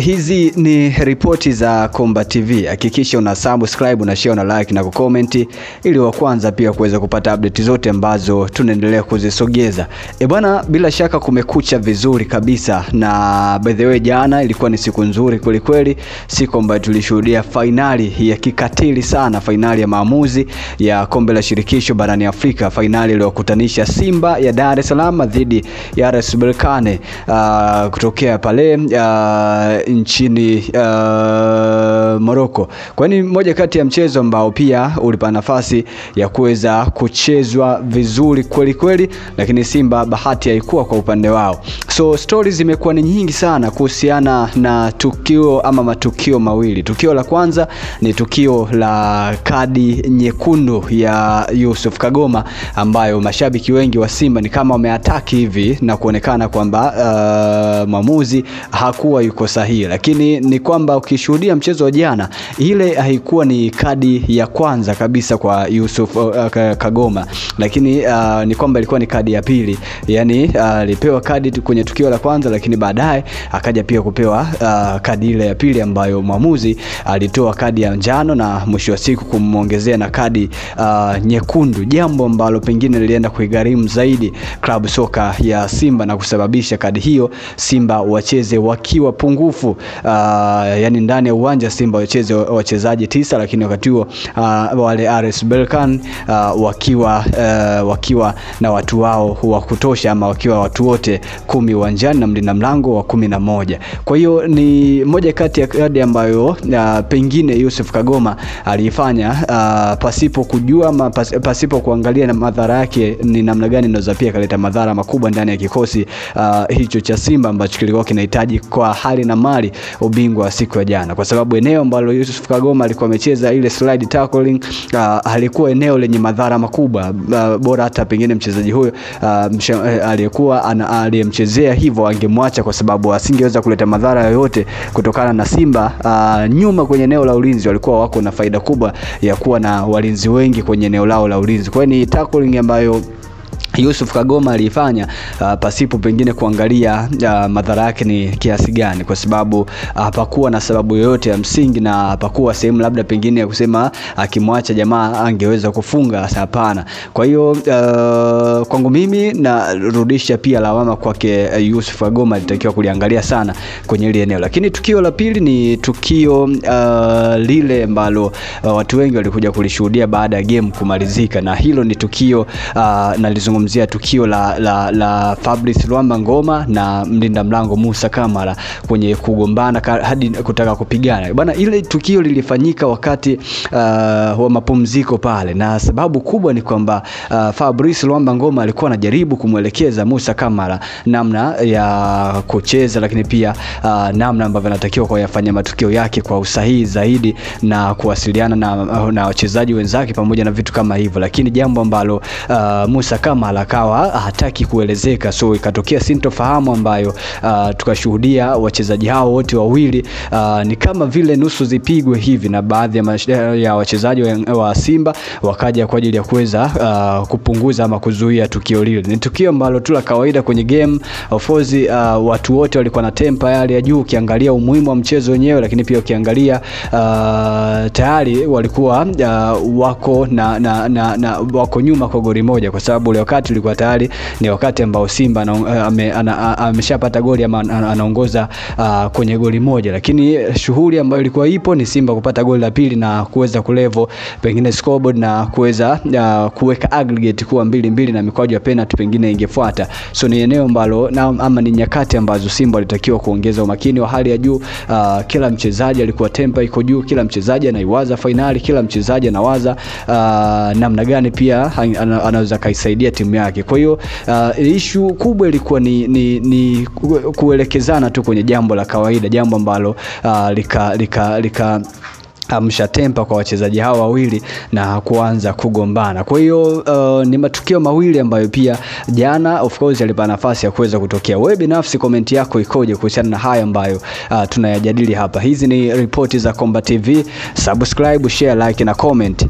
Hizi ni ripoti za Komba TV. Hakikisha una subscribe, una share, una like na kucomment ili wa kwanza pia kuweza kupata update zote ambazo tunaendelea kuzisogeza. Bwana, bila shaka kumekucha vizuri kabisa, na by the way jana ilikuwa ni siku nzuri kweli kweli, siku ambayo tulishuhudia finali ya kikatili sana, finali ya maamuzi ya kombe la shirikisho barani Afrika, finali iliyokutanisha Simba ya Dar es Salaam dhidi ya RS Berkane kutokea pale nchini Morocco. Kwani moja kati ya mchezo ambao pia ulipa nafasi ya kuweza kuchezwa vizuri kweli kweli, lakini Simba bahati haikuwa kwa upande wao. So stories zimekuwa ni nyingi sana kuhusiana na tukio ama matukio mawili. Tukio la kwanza ni tukio la kadi nyekundu ya Yusuf Kagoma, ambayo mashabiki wengi wa Simba ni kama wameataki hivi na kuonekana kwamba mwamuzi hakuwa yuko sahihi. Lakini ni kwamba ukishuhudia mchezo wa jana, ile haikuwa ni kadi ya kwanza kabisa kwa Yusuf Kagoma, lakini ni kwamba ilikuwa ni kadi ya pili. Yani alipewa kadi kwenye tukio la kwanza, lakini baadaye akaja pia kupewa kadi ile ya pili ambayo mwamuzi alitoa kadi ya njano na mwisho wa siku kumongezea na kadi nyekundu, jambo ambalo pengine lilienda kuigharimu zaidi klabu soka ya Simba na kusababisha kadi hiyo Simba wacheze wakiwa pungufu. Yani ndani ya uwanja Simba wacheze wachezaji 9, lakini wakati huo wale RS Berkane wakiwa na watu wao wa kutosha, ama wakiwa watu wote 10 uwanjani na mlinda mlango wa 11. Kwa hiyo ni moja kati ya kadi ambayo pengine Yusuf Kagoma alifanya pasipo kujua ama pasipo kuangalia na madhara yake ni namna gani inaweza pia kaleta madhara makubwa ndani ya kikosi hicho cha Simba ambacho kilikuwa kinahitaji kwa hali na mali ubingwa siku ya jana, kwa sababu eneo ambalo Yusuf Kagoma alikuwa amecheza ile slide tackling halikuwa eneo lenye madhara makubwa. Bora hata pengine mchezaji huyo aliyekuwa aliyemchezea hivyo angemwacha, kwa sababu asingeweza kuleta madhara yoyote kutokana na Simba nyuma kwenye eneo la ulinzi walikuwa wako na faida kubwa ya kuwa na walinzi wengi kwenye eneo lao la ulinzi. Kwa hiyo ni tackling ambayo Yusuf Kagoma alifanya pasipo pengine kuangalia madhara yake ni kiasi gani, kwa sababu hapakuwa na sababu yoyote ya msingi na hapakuwa sehemu labda pengine ya kusema akimwacha jamaa angeweza kufunga. Hapana. Kwa hiyo kwangu mimi narudisha pia lawama kwake Yusuf Kagoma, alitakiwa kuliangalia sana kwenye ile eneo. Lakini tukio la pili ni tukio lile ambalo watu wengi walikuja kulishuhudia baada ya game kumalizika, na hilo ni tukio nalizungumzia tukio la Fabrice Luamba Ngoma na mlinda mlango Musa Kamara kwenye kugombana hadi kutaka kupigana. Bwana, ile tukio lilifanyika wakati wa mapumziko pale, na sababu kubwa ni kwamba Fabrice Luamba Ngoma alikuwa anajaribu kumuelekeza Musa Kamara namna ya kucheza, lakini pia namna ambavyo anatakiwa kuyafanya matukio yake kwa usahihi zaidi na kuwasiliana na wachezaji wenzake pamoja na vitu kama hivyo. Lakini jambo ambalo Musa Kamara akawa hataki kuelezeka, so ikatokea sintofahamu ambayo tukashuhudia wachezaji hao wote wawili ni kama vile nusu zipigwe hivi, na baadhi ya wachezaji wa Simba wakaja kwa ajili ya kuweza kupunguza ama kuzuia tukio lile. Ni tukio ambalo tu la kawaida kwenye game. Of course watu wote walikuwa na tempa yale ya juu, ukiangalia umuhimu wa mchezo wenyewe, lakini pia ukiangalia tayari walikuwa wako na wako nyuma kwa goli moja, kwa sababu ule wakati ulikuwa tayari ni wakati ambao Simba ameshapata goli ama anaongoza kwenye goli moja. Lakini shughuli ambayo ilikuwa ipo ni Simba kupata goli la pili na kuweza kulevel pengine scoreboard na kuweza kuweka aggregate kuwa 2-2 na mikwaju ya penalty pengine ingefuata. So ni eneo ambalo ama ni nyakati ambazo Simba alitakiwa kuongeza umakini wa hali ya juu. Kila mchezaji alikuwa tempa iko juu, kila mchezaji anaiwaza finali, kila mchezaji anawaza namna gani pia anaweza kaisaidia timu yake. Kwa hiyo issue kubwa ilikuwa ni kuelekezana tu kwenye jambo la kawaida, jambo ambalo lika mshatempa kwa wachezaji hao wawili na kuanza kugombana. Kwa hiyo ni matukio mawili ambayo pia jana of course yalipa nafasi ya kuweza kutokea. Wewe binafsi comment yako ikoje kuhusiana na haya ambayo tunayajadili hapa? Hizi ni ripoti za Komba TV. Subscribe, share, like na comment.